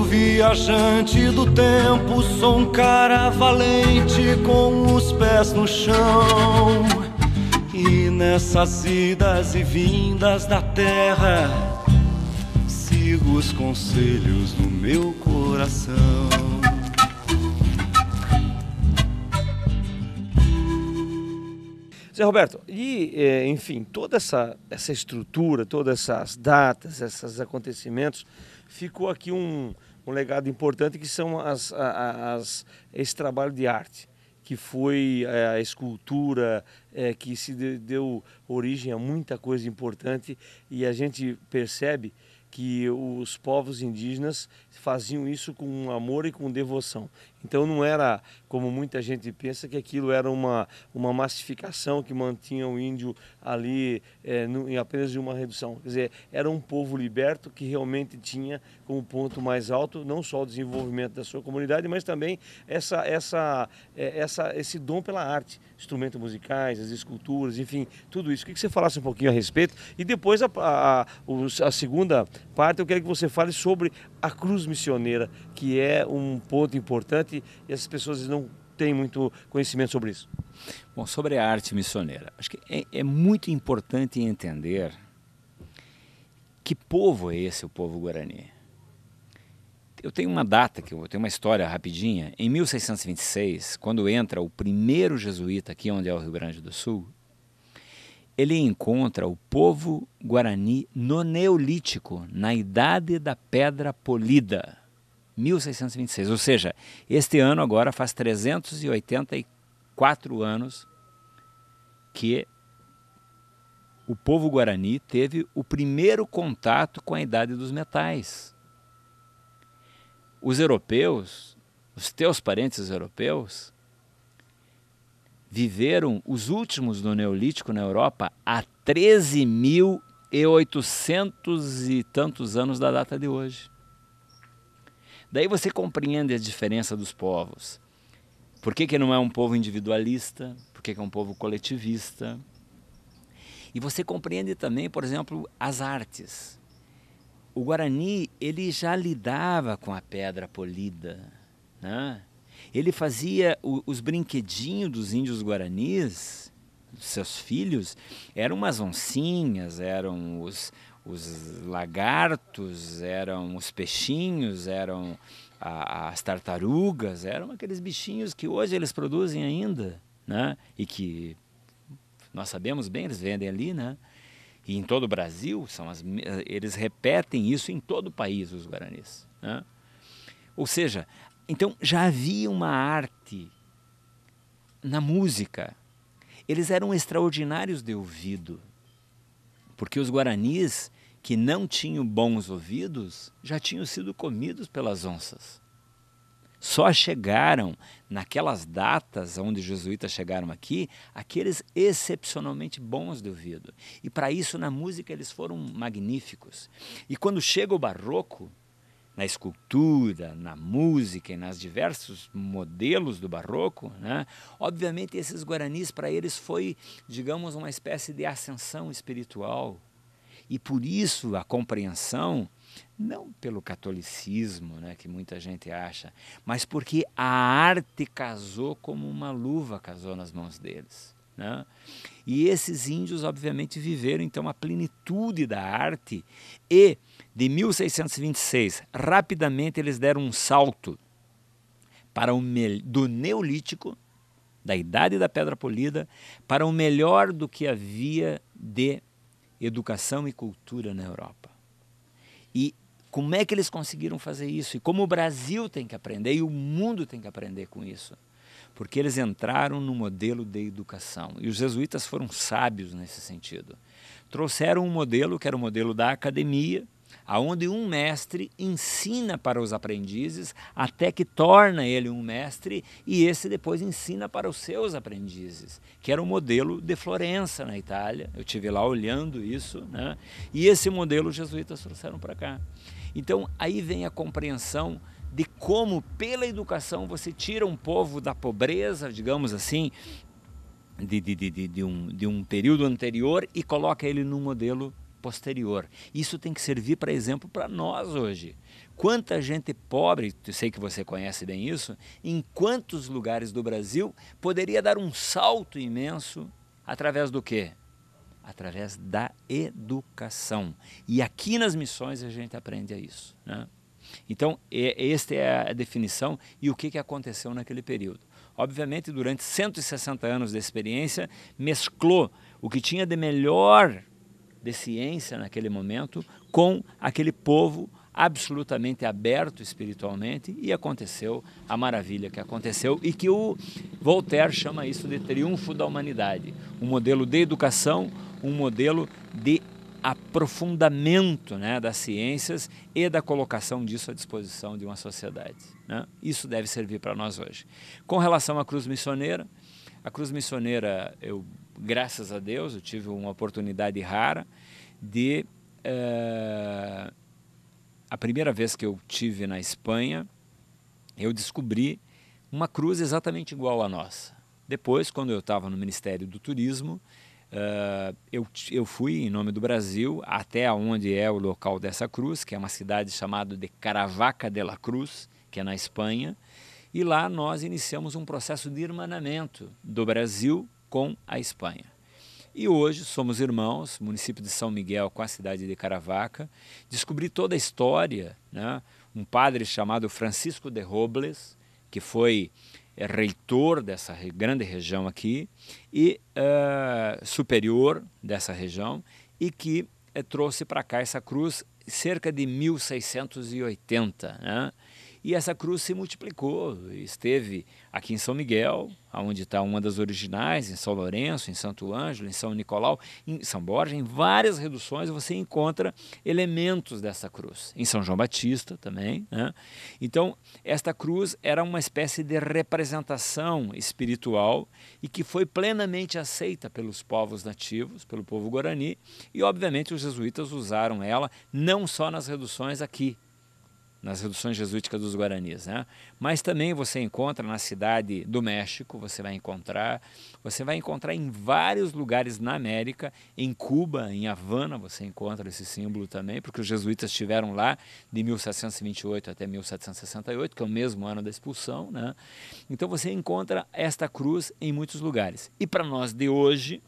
viajante do tempo, sou um cara valente com os pés no chão. E nessas idas e vindas da terra, sigo os conselhos do meu coração. Zé Roberto, e enfim, toda essa estrutura, todas essas datas, esses acontecimentos, ficou aqui um legado importante, que são esse trabalho de arte, que foi a escultura, que se deu origem a muita coisa importante, e a gente percebe que os povos indígenas faziam isso com amor e com devoção. Então não era, como muita gente pensa, que aquilo era uma massificação que mantinha o índio ali em apenas de uma redução. Quer dizer, era um povo liberto que realmente tinha como ponto mais alto não só o desenvolvimento da sua comunidade, mas também esse dom pela arte, instrumentos musicais, as esculturas, enfim, tudo isso. Queria que você falasse um pouquinho a respeito, e depois a segunda parte eu quero que você fale sobre a cruz missioneira, que é um ponto importante e as pessoas não têm muito conhecimento sobre isso. Bom, sobre a arte missioneira, acho que é muito importante entender que povo é esse, o povo Guarani. Eu tenho uma data, eu tenho uma história rapidinha. Em 1626, quando entra o primeiro jesuíta aqui onde é o Rio Grande do Sul, ele encontra o povo Guarani no Neolítico, na Idade da Pedra Polida, 1626. Ou seja, este ano agora faz 384 anos que o povo Guarani teve o primeiro contato com a Idade dos Metais. Os europeus, os teus parentes europeus, viveram os últimos do Neolítico na Europa há 13.800 e tantos anos da data de hoje. Daí você compreende a diferença dos povos. Por que não é um povo individualista? Por que é um povo coletivista? E você compreende também, por exemplo, as artes. O Guarani, ele já lidava com a pedra polida, né? Ele fazia os brinquedinhos dos índios guaranis, dos seus filhos, eram umas oncinhas, eram os lagartos, eram os peixinhos, eram as tartarugas, eram aqueles bichinhos que hoje eles produzem ainda, né? E que nós sabemos bem, eles vendem ali, né? E em todo o Brasil, eles repetem isso em todo o país, os guaranis, né? Ou seja, então já havia uma arte na música. Eles eram extraordinários de ouvido, porque os guaranis que não tinham bons ouvidos já tinham sido comidos pelas onças. Só chegaram naquelas datas onde os jesuítas chegaram aqui, aqueles excepcionalmente bons de ouvido. E para isso na música eles foram magníficos. E quando chega o barroco, na escultura, na música e nas diversos modelos do barroco, né? Obviamente esses guaranis para eles foi, digamos, uma espécie de ascensão espiritual. E por isso a compreensão, não pelo catolicismo, né, que muita gente acha, mas porque a arte casou como uma luva casou nas mãos deles, né? E esses índios obviamente viveram então a plenitude da arte, e de 1626 rapidamente eles deram um salto para do Neolítico, da Idade da Pedra Polida, para o melhor do que havia de educação e cultura na Europa. E como é que eles conseguiram fazer isso? E como o Brasil tem que aprender e o mundo tem que aprender com isso? Porque eles entraram no modelo de educação. E os jesuítas foram sábios nesse sentido. Trouxeram um modelo que era o modelo da academia, onde um mestre ensina para os aprendizes até que torna ele um mestre, e esse depois ensina para os seus aprendizes, que era o modelo de Florença, na Itália. Eu estive lá olhando isso, né? E esse modelo os jesuítas trouxeram para cá. Então aí vem a compreensão de como pela educação você tira um povo da pobreza, digamos assim, de um período anterior, e coloca ele num modelo posterior. Isso tem que servir para exemplo para nós hoje. Quanta gente pobre, eu sei que você conhece bem isso, em quantos lugares do Brasil poderia dar um salto imenso através do quê? Através da educação. E aqui nas missões a gente aprende a isso, né? Então, esta é a definição e o que aconteceu naquele período. Obviamente, durante 160 anos de experiência, mesclou o que tinha de melhor de ciência naquele momento com aquele povo absolutamente aberto espiritualmente, e aconteceu a maravilha que aconteceu e que o Voltaire chama isso de triunfo da humanidade. Um modelo de educação, um modelo de aprofundamento, né, das ciências e da colocação disso à disposição de uma sociedade, né? Isso deve servir para nós hoje. Com relação à cruz missioneira, a cruz missioneira, graças a Deus, eu tive uma oportunidade rara de... a primeira vez que eu tive na Espanha, eu descobri uma cruz exatamente igual à nossa. Depois, quando eu estava no Ministério do Turismo, eu fui em nome do Brasil até onde é o local dessa cruz, que é uma cidade chamada de Caravaca de la Cruz, que é na Espanha, e lá nós iniciamos um processo de irmanamento do Brasil com a Espanha. E hoje somos irmãos, município de São Miguel com a cidade de Caravaca. Descobri toda a história, né? Um padre chamado Francisco de Robles, que foi reitor dessa grande região aqui e superior dessa região, e que trouxe para cá essa cruz cerca de 1680, né? E essa cruz se multiplicou, esteve aqui em São Miguel, onde está uma das originais, em São Lourenço, em Santo Ângelo, em São Nicolau, em São Borja, em várias reduções você encontra elementos dessa cruz. Em São João Batista também, né? Então, esta cruz era uma espécie de representação espiritual e que foi plenamente aceita pelos povos nativos, pelo povo guarani, e obviamente os jesuítas usaram ela não só nas reduções aqui, nas reduções jesuíticas dos Guaranis, né? Mas também você encontra na cidade do México, você vai encontrar em vários lugares na América, em Cuba, em Havana, você encontra esse símbolo também, porque os jesuítas estiveram lá de 1728 até 1768, que é o mesmo ano da expulsão, né? Então você encontra esta cruz em muitos lugares. E para nós de hoje,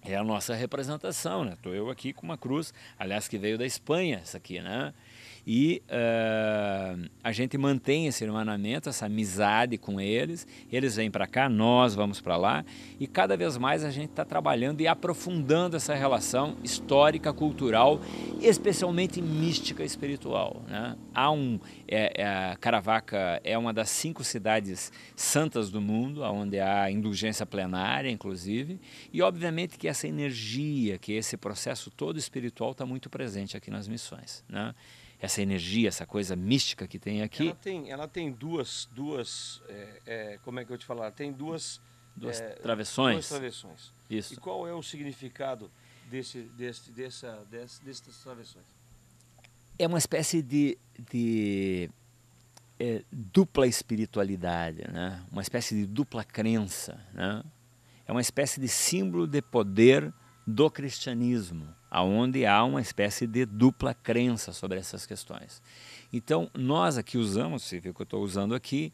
é a nossa representação, né? Estou eu aqui com uma cruz, aliás, que veio da Espanha, essa aqui, né? E a gente mantém esse irmanamento, essa amizade com eles. Eles vêm para cá, nós vamos para lá, e cada vez mais a gente está trabalhando e aprofundando essa relação histórica, cultural, especialmente mística e espiritual, né? Caravaca é uma das 5 cidades santas do mundo, onde há indulgência plenária, inclusive, e obviamente que essa energia, que esse processo todo espiritual está muito presente aqui nas missões, né? Essa energia, essa coisa mística que tem aqui. Ela tem duas como é que eu te falar? Tem duas travessões. Duas travessões. Isso. E qual é o significado dessas travessões? É uma espécie de dupla espiritualidade, né? Uma espécie de dupla crença, né? É uma espécie de símbolo de poder do cristianismo, aonde há uma espécie de dupla crença sobre essas questões. Então, nós aqui usamos, você vê que eu estou usando aqui,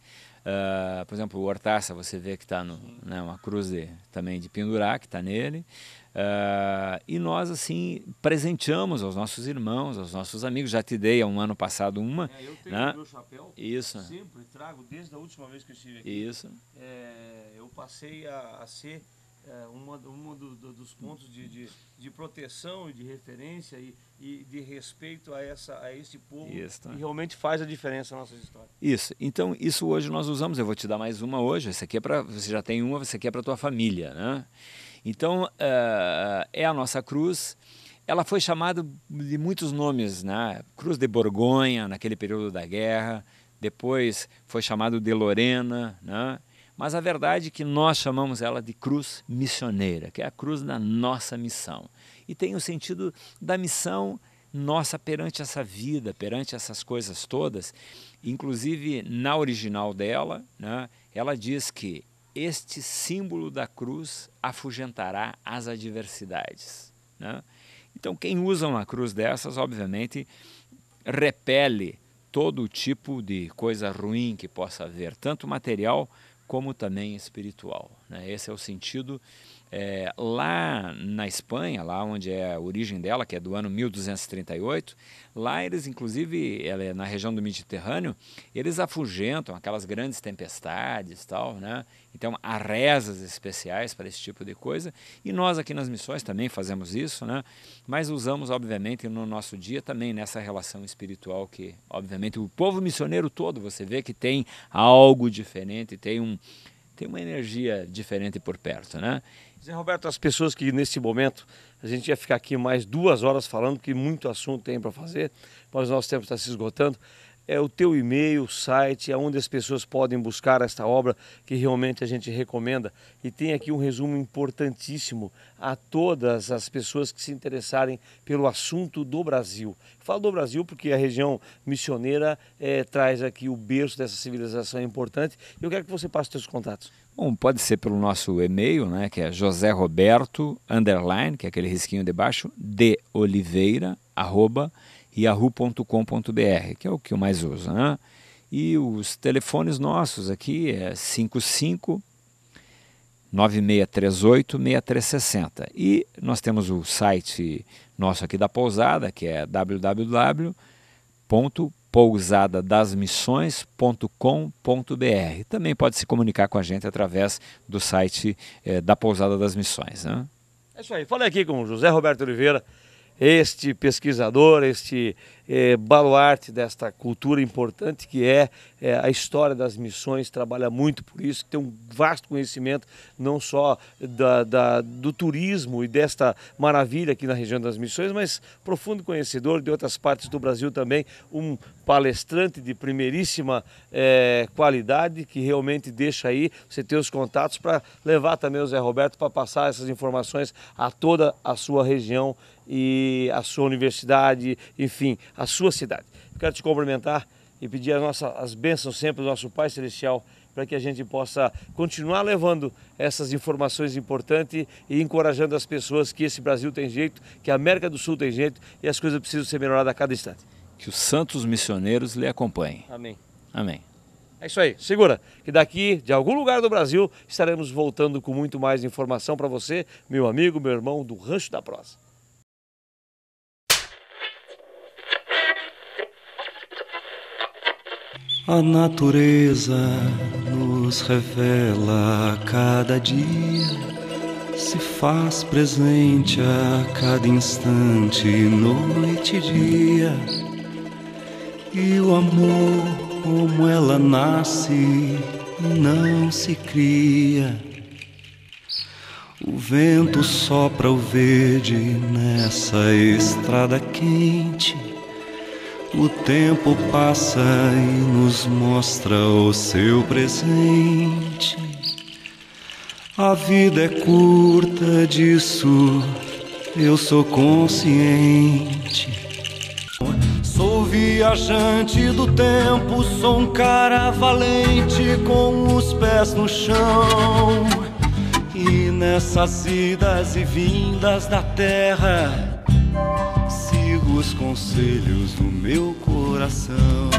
por exemplo, o Hortaça, você vê que está né, uma cruz também de pendurar, que está nele, e nós, assim, presenteamos aos nossos irmãos, aos nossos amigos. Já te dei há um ano passado uma. Eu tenho né? o meu chapéu, Isso. sempre trago, desde a última vez que eu estive aqui. Isso. Eu passei a ser dos pontos de proteção e de referência e de respeito a esse povo. Isso. E realmente faz a diferença na nossa história. Isso. Então, isso hoje nós usamos. Eu vou te dar mais uma hoje. Essa aqui é para... Você já tem uma, essa aqui é para a tua família, né? Então, é a nossa cruz. Ela foi chamada de muitos nomes, né? Cruz de Borgonha, naquele período da guerra. Depois foi chamado de Lorena, né? Mas a verdade é que nós chamamos ela de cruz missioneira, que é a cruz da nossa missão. E tem o sentido da missão nossa perante essa vida, perante essas coisas todas. Inclusive, na original dela, né, ela diz que este símbolo da cruz afugentará as adversidades, né? Então quem usa uma cruz dessas, obviamente, repele todo tipo de coisa ruim que possa haver, tanto material como também espiritual, né? Esse é o sentido. Lá na Espanha, lá onde é a origem dela, que é do ano 1238, lá eles, inclusive, ela é na região do Mediterrâneo, eles afugentam aquelas grandes tempestades, tal, né? Então há rezas especiais para esse tipo de coisa, e nós aqui nas missões também fazemos isso, né? Mas usamos, obviamente, no nosso dia também nessa relação espiritual que, obviamente, o povo missioneiro todo, você vê que tem algo diferente, tem uma energia diferente por perto, né? Zé Roberto, as pessoas que nesse momento, a gente ia ficar aqui mais 2 horas falando, porque muito assunto tem para fazer, mas o nosso tempo está se esgotando. É o teu e-mail, o site, é onde as pessoas podem buscar esta obra que realmente a gente recomenda. E tem aqui um resumo importantíssimo a todas as pessoas que se interessarem pelo assunto do Brasil. Falo do Brasil porque a região missioneira traz aqui o berço dessa civilização importante. Eu quero que você passe os seus contatos. Bom, pode ser pelo nosso e-mail, né, que é joseroberto_, que é aquele risquinho de baixo, de Oliveira, @yahoo.com.br, que é o que eu mais uso, né? E os telefones nossos aqui é 55 9638 6360. E nós temos o site nosso aqui da pousada, que é www.pousadadasmissões.com.br. Também pode se comunicar com a gente através do site da Pousada das Missões, né? É isso aí, falei aqui com o José Roberto Oliveira, este pesquisador, este baluarte desta cultura importante que é a história das missões, trabalha muito por isso, tem um vasto conhecimento não só do turismo e desta maravilha aqui na região das missões, mas profundo conhecedor de outras partes do Brasil também, um palestrante de primeiríssima qualidade que realmente deixa aí, você ter os contatos para levar também o Zé Roberto para passar essas informações a toda a sua região e a sua universidade, enfim, a sua cidade. Quero te cumprimentar e pedir as bênçãos sempre do nosso Pai Celestial para que a gente possa continuar levando essas informações importantes e encorajando as pessoas que esse Brasil tem jeito, que a América do Sul tem jeito e as coisas precisam ser melhoradas a cada instante. Que os santos missioneiros lhe acompanhem. Amém. Amém. É isso aí, segura, que daqui, de algum lugar do Brasil, estaremos voltando com muito mais informação para você, meu amigo, meu irmão do Rancho da Prosa. A natureza nos revela a cada dia, se faz presente a cada instante, noite e dia. E o amor, como ela nasce e não se cria. O vento sopra o verde nessa estrada quente. O tempo passa e nos mostra o seu presente. A vida é curta, disso eu sou consciente. Sou viajante do tempo, sou um cara valente com os pés no chão. E nessas idas e vindas da terra, sigo os conselhos do meu coração.